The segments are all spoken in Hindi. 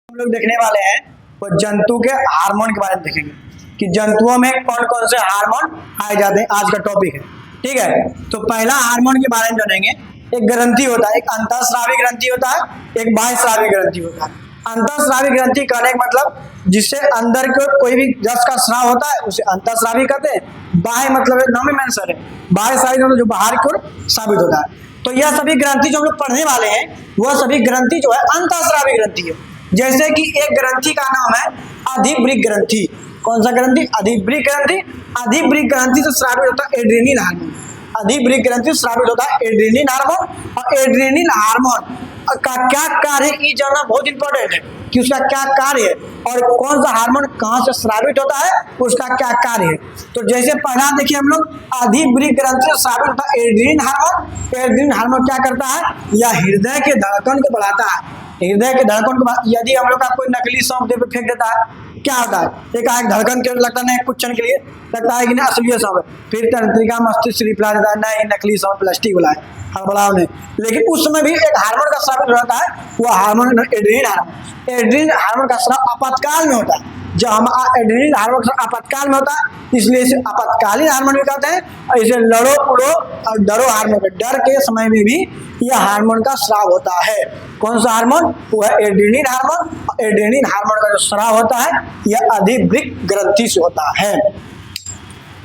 हम लोग देखने वाले हैं वो जंतु के हार्मोन के बारे में देखेंगे कि जंतुओं में कौन कौन से हार्मोन पाए जाते हैं। आज का टॉपिक है, ठीक है। तो पहला हार्मोन के बारे में जानेंगे। एक ग्रंथि होता है, एक अंतःस्रावी ग्रंथि होता है, एक बाह्यस्रावी ग्रंथि होता है। अंतःस्रावी ग्रंथि कहने का मतलब जिससे अंदर को कोई भी रस का स्राव होता है उसे अंतःस्रावी कहते हैं। बाह्य मतलब नाम में आंसर है, बाह्यस्रावी मतलब जो बाहर की ओर साबित होता है। तो यह सभी ग्रंथि जो हम लोग पढ़ने वाले हैं वह सभी ग्रंथि जो है अंतःस्रावी ग्रंथि है। जैसे कि एक ग्रंथि का नाम है अधिवृक्क ग्रंथि। कौन सा ग्रंथि? अधिवृक्क ग्रंथि। अधिवृक्क ग्रंथि से स्रावित होता है एड्रेनल हार्मोन। अधिवृक्क ग्रंथि से स्रावित होता है एड्रेनल हार्मोन। और एड्रेनल हार्मोन का क्या कार्य है ये जानना बहुत इंपॉर्टेंट है कि उसका क्या कार्य है और कौन सा हार्मोन कहाँ से स्रावित होता है, उसका क्या कार्य है। तो जैसे पहला देखिए हम लोग अधिवृक्क ग्रंथि से स्रावित होता है एड्रेनल हार्मोन। एड्रेनल हार्मोन क्या करता है? यह हृदय के धड़कन को बढ़ाता है। हृदय के धड़कन को यदि हम लोग का कोई नकली सौंप दे पे फेंक देता है क्या होता है? एक धड़कन के लगता है कुछ क्षण के लिए लगता है कि ना असली सौंप है, फिर तंत्रिका मस्तिष्क रिप्लाई देता है नहीं नकली सौंप प्लास्टिक वाला है, हड़बड़ाओ नहीं। लेकिन उस समय भी एक हार्मोन का स्राव रहता है, वो hormone adrenal hormone. Adrenal hormone का स्राव आपातकाल में होता है। जब हम एड्रेनल हार्मोन का आपातकाल में होता है इसलिए इसे आपातकालीन हार्मोन भी कहते हैं। और इसे लड़ो उड़ो और डरो हार्मोन, डर के समय में भी यह हार्मोन का स्राव होता है। कौन सा हार्मोन? वो है एड्रेनल हार्मोन। एड्रेनल हार्मोन का जो स्राव होता है यह अधिवृक्क ग्रंथि से होता है।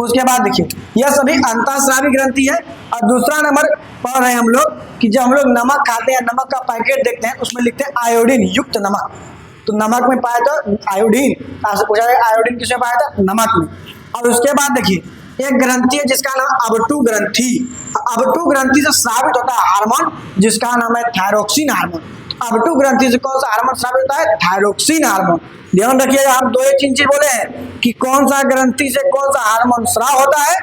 उसके बाद देखिए यह सभी अंतःस्रावी ग्रंथि है। और दूसरा नंबर पढ़ रहे हैं हम लोग कि जब हम लोग नमक खाते हैं, नमक का पैकेट देखते हैं उसमें लिखते हैं आयोडीन युक्त नमक। तो नमक में पाया था आयोडीन, आपसे पूछा जाएगा आयोडीन किसमें पाया था? नमक में। और उसके बाद देखिए एक ग्रंथि है जिसका नाम अबटू ग्रंथि। अबटू ग्रंथि से स्रावित होता है हार्मोन जिसका नाम है थायरोक्सिन हार्मोन। अबटू ग्रंथि से कौन सा हार्मोन स्रावित होता है? Thyroxine hormone. ध्यान रखिएगा, हम दो ही चीज बोले हैं कि कौन सा ग्रंथि से कौन सा हार्मोन स्राव होता है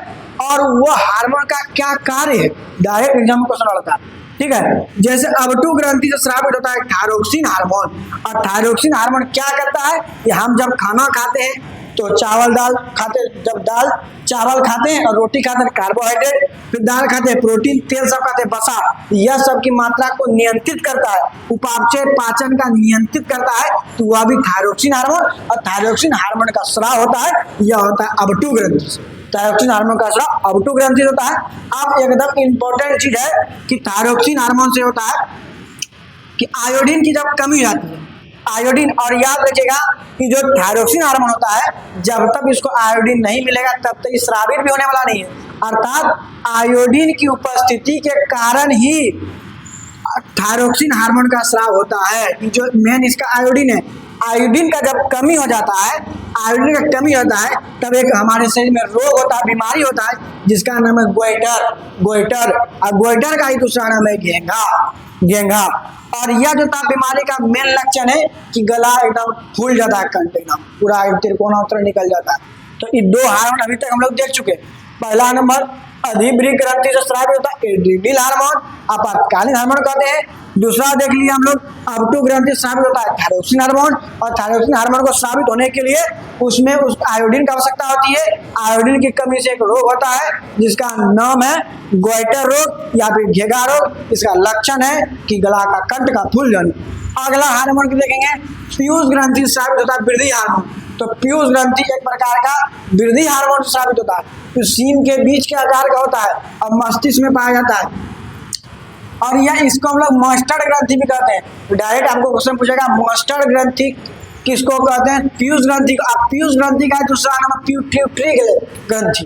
और वो हार्मोन का क्या कार्य है। डायरेक्ट एग्जाम में क्वेश्चन आता है, ठीक है। जैसे अबटू ग्रंथि से स्रावित होता है थायरोक्सिन हार्मोन। और थायरोक्सिन हार्मोन क्या करता है कि हम जब खाना खाते हैं तो चावल दाल खाते, जब दाल चावल खाते हैं और रोटी खाते हैं कार्बोहाइड्रेट, फिर दाल खाते हैं प्रोटीन, तेल सब खाते हैं वसा, यह सब की मात्रा को नियंत्रित करता है, उपापचय पाचन का नियंत्रित करता है। तो वह भी थायरोक्सिन हार्मोन। और थायरोक्सिन हार्मोन का स्राव होता है यह होता है अबटू ग्रंथि से। थायरोक्सिन हार्मोन का स्राव अबटू ग्रंथि होता है। अब एकदम इंपॉर्टेंट चीज है कि थायरोक्सिन हार्मोन से होता है कि आयोडीन की जब कमी रहती है, आयोडीन, और याद रखिएगा कि जो थायरोक्सिन हार्मोन होता है जब तक इसको आयोडीन नहीं मिलेगा तब तक स्रावित भी होने वाला नहीं है। अर्थात आयोडीन की उपस्थिति के कारण ही थायरोक्सिन हार्मोन का स्राव होता है। जो मेन इसका आयोडीन है, आयोडीन का जब कमी हो जाता है, आयोडीन का कमी होता है तब एक हमारे शरीर में रोग होता है, बीमारी होता है जिसका नाम है गोइटर। गोइटर और गोइटर का ही दूसरा नाम है घेंघा। घेंघा। और यह जो था बीमारी का मेन लक्षण है कि गला एकदम फूल जाता है, कंठ एकदम पूरा त्रिकोणांतर निकल जाता है। तो ये दो हार्मोन अभी तक हम लोग देख चुके। पहला नंबर अधिवृक्क ग्रंथि से स्रावित होता है एड्रेनल हार्मोन, आपातकालीन हार्मोन कहते हैं। दूसरा देख लिया हम लोग अबटू ग्रंथि से स्रावित होता है थायरोक्सिन हार्मोन। और थायरोक्सिन हार्मोन को स्रावित होने के लिए उसमें उस आयोडीन की आवश्यकता होती है। आयोडीन की कमी से एक रोग होता है जिसका नाम है गोइटर रोग या फिर घेंघा रोग। इसका लक्षण है कि गला का कंठ का फूल जाना। अगला हार्मोन की देखेंगे पीयूष ग्रंथि से स्रावित होता है वृद्धि हार्मोन। तो पीयूष ग्रंथि एक प्रकार का वृद्धि हार्मोन से स्रावित होता है। तो सीम के बीज के आकार का होता है और मस्तिष्क में पाया जाता है। और यह इसको हम लोग मस्टर्ड ग्रंथि भी कहते हैं। डायरेक्ट आपको क्वेश्चन पूछेगा मस्टर्ड ग्रंथि किसको कहते हैं? पीयूष ग्रंथि को। अब पीयूष ग्रंथि का दूसरा नाम पिट्यूटरी ग्रंथि।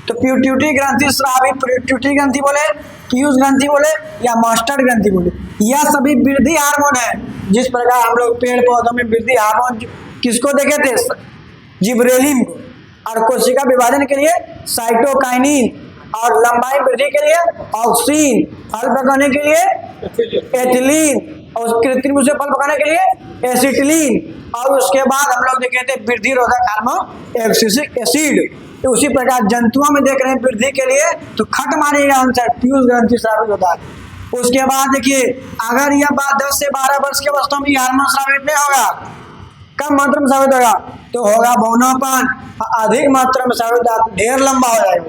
तो पिट्यूटरी ग्रंथि स्रावित, पिट्यूटरी ग्रंथि बोले, पीयूष ग्रंथि बोले या मस्टर्ड ग्रंथि बोले, यह सभी वृद्धि हार्मोन है। जिस प्रकार हम लोग पेड़ पौधों में वृद्धि हार्मोन किसको देखे थे? जिबरेलिन को। और कोशिका विभाजन के लिए साइटोकाइनिन, और लंबाई वृद्धि के लिए ऑक्सीन, फल पकाने के लिए एथिलीन, और कृत्रिम रूप से फल पकाने के लिए एसिटिलीन। और उसके बाद हम लोग देखे थे वृद्धि रोधक हार्मोन एब्सिसिक एसिड। तो उसी प्रकार जंतुओं में देख रहे हैं वृद्धि के लिए तो खट मारिएगा आंसर पीयूष ग्रंथि स्रावित होता है। उसके बाद देखिए अगर यह बात 10 से 12 वर्ष के अवस्था में हार्मोन स्रावित नहीं होगा, कम मात्रा में स्रावित होगा तो होगा बौनापन। अधिक मात्रा में स्रावित ढेर लंबा हो जाएगा,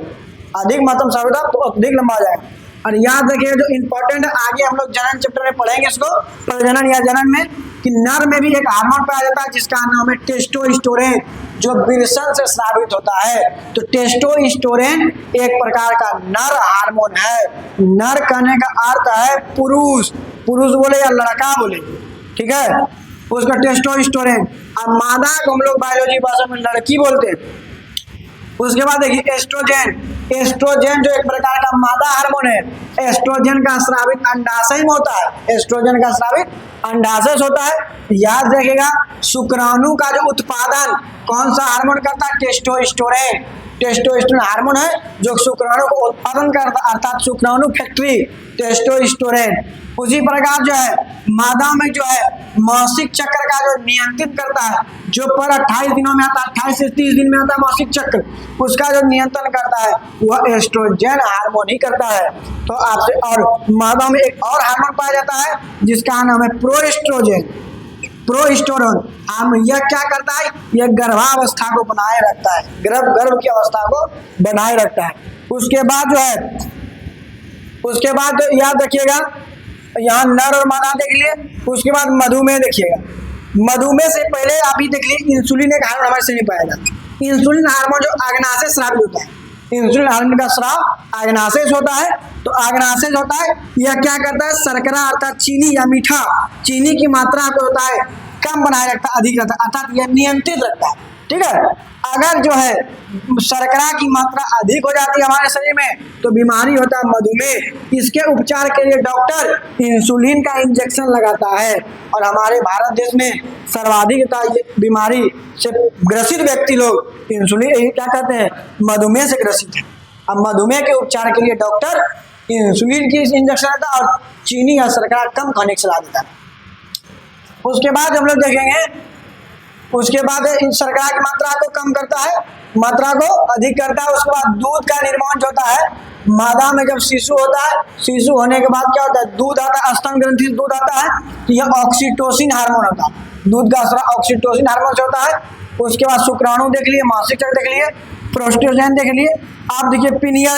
अधिक मात्रा में स्रावित तो अधिक लंबा हो जाएगा। और याद रखिए जो इंपॉर्टेंट आगे हम लोग जनन चैप्टर में पढ़ेंगे इसको, प्रजनन या जनन में, कि नर में भी एक हार्मोन पाया जाता है जिसका नाम है टेस्टोस्टेरोन, जो विल्सन से स्रावित होता है। तो टेस्टोस्टेरोन एक प्रकार का नर हार्मोन है। नर कहने का अर्थ है पुरुष, पुरुष बोले या लड़का बोले, ठीक है, उसका टेस्टोस्टेरोन। अब मादा को हम लोग बायोलॉजी भाषा में लड़की बोलते हैं। उसके बाद देखिए एस्ट्रोजन, एस्ट्रोजन जो एक प्रकार का मादा हार्मोन है। एस्ट्रोजन का स्रावित अंडाशय में होता है, एस्ट्रोजन का स्रावित अंडाशय से होता है। याद रखिएगा शुक्राणु का जो उत्पादन कौन सा हार्मोन करता है, टेस्टोस्टेरोन। टेस्टोस्टेरोन हार्मोन है जो शुक्राणु को उत्पादन करता है, अर्थात शुक्राणु फैक्ट्री टेस्टोस्टेरोन। उसी प्रकार जो है मादा में जो है मासिक चक्र का जो नियंत्रित करता है, जो पर 28 दिनों में आता है, 28 से 30 दिन में आता है मासिक चक्र, उसका जो नियंत्रण करता है वह एस्ट्रोजन हार्मोन ही करता है। तो आपसे, और मादा में एक और हार्मोन पाया जाता है जिसका नाम है प्रोएस्ट्रोजन, प्रोस्टेरोन। यह क्या करता है, यह गर्भावस्था को बनाए रखता है, गर्भ की अवस्था को बनाए रखता है। उसके बाद जो है, उसके बाद याद रखिएगा यहाँ नर और मादा देख लिए। उसके बाद मधुमेह देखिएगा, मधुमेह से पहले आप ही देख लिए इंसुलिन एक हार्मोन हमारे शरीर में पाया जाता है। इंसुलिन हार्मोन जो अग्नाशय स्रावित होता है, इंसुलिन हार्मोन का स्राव अग्नाशय से होता है। तो अग्नाशय होता है, यह क्या करता है, शर्करा अर्थात चीनी या मीठा, चीनी की मात्रा को होता है कम बनाए रखता है, अधिक रखता है, अर्थात यह नियंत्रित रखता है, ठीक है। अगर जो है शर्करा की मात्रा अधिक हो जाती है हमारे शरीर में तो बीमारी होता है मधुमेह। इसके उपचार के लिए डॉक्टर इंसुलिन का इंजेक्शन लगाता है। और हमारे भारत देश में सर्वाधिक बीमारी से ग्रसित व्यक्ति लोग इंसुलिन क्या कहते हैं, मधुमेह से ग्रसित है। अब मधुमेह के उपचार के लिए डॉक्टर इंसुलिन की इंजेक्शन देता है और चीनी या शर्करा कम खाने की सलाह देता है। उसके बाद हम लोग देखेंगे, उसके बाद इन शर्करा की मात्रा को कम करता है, मात्रा को अधिक करता है। उसके बाद दूध का निर्माण जो होता है मादा में, जब शिशु होता है, शिशु होने के बाद क्या होता है, दूध आता है, स्तन ग्रंथि से दूध आता है, तो यह ऑक्सीटोसिन हार्मोन होता है, दूध का स्राव ऑक्सीटोसिन हार्मोन से होता है। उसके बाद शुक्राणु देख लिए, मासिक चक्र देख लिए, प्रोस्टेरोन देख लिए। आप देखिए पिनिया